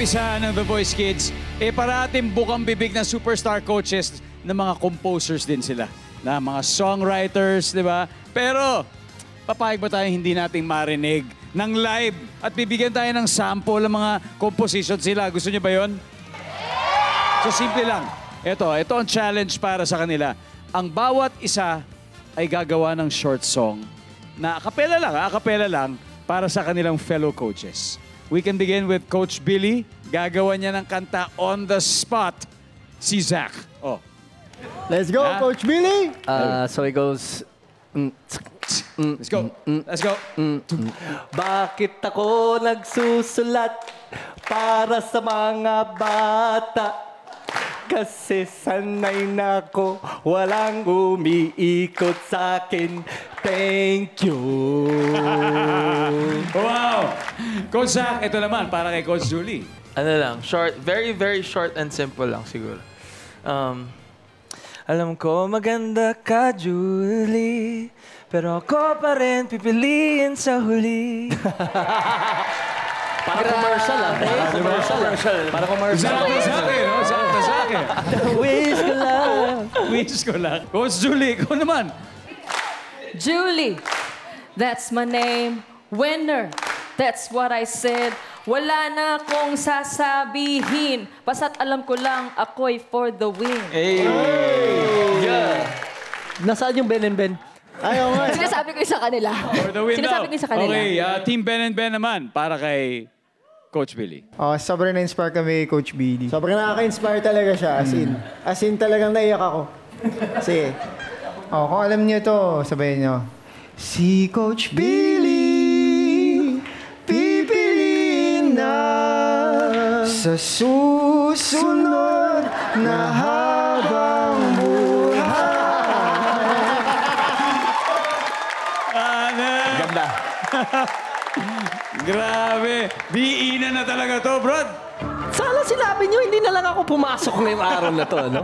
umpisa ng The Voice Kids, parating bukang bibig ng superstar coaches ng mga composers din sila. Na mga songwriters, di ba? Pero, papayag ba tayo hindi nating marinig ng live at bibigyan tayo ng sample ng mga composition sila. Gusto niyo ba yun? So, simple lang. Ito ang challenge para sa kanila. Ang bawat isa ay gagawa ng short song na akapela lang para sa kanilang fellow coaches. We can begin with Coach Billy. Gagawa niya ng kanta on the spot. Si Zach. Oh. Let's go, Coach Billy! So it goes... Let's go. Let's go. Bakit ako nagsusulat para sa mga bata? Kasi sanay na ako, walang umiikot sa akin. Thank you. Wow! Coach Zach, ito naman para kay Coach Julie. Ano lang, short, very, very short and simple lang siguro. Alam ko maganda ka, Julie, pero ako pa rin pipiliin sa huli. Para commercial lang. Para commercial. Sa akin, no? Sa akin. Wish ko lang. Wish ko lang. Coach Julie, ikaw naman. Julie, that's my name. Winner, that's what I said. Wala na akong sasabihin. Basta't alam ko lang, ako'y for the win. Hey! Yeah. Nasaan yung Ben and Ben? Ayaw nga. Sinasabi ko yung sa kanila. For the win Sinasabi ko yung sa kanila. Okay, Team Ben and Ben naman para kay Coach Billy. Sobrang na-inspire kami, Coach Billy. Sobrang nakaka-inspire talaga siya, as in. As in, talagang naiyak ako. Sige. Kung alam niyo to, sabayin niyo. Si Coach Billy, pipiliin na sa susunod na habang buhay. Ganda. Grabe. Diinan na talaga to, bro. Sana sinabi niyo, hindi na lang ako pumasok ngayong araw na to, no?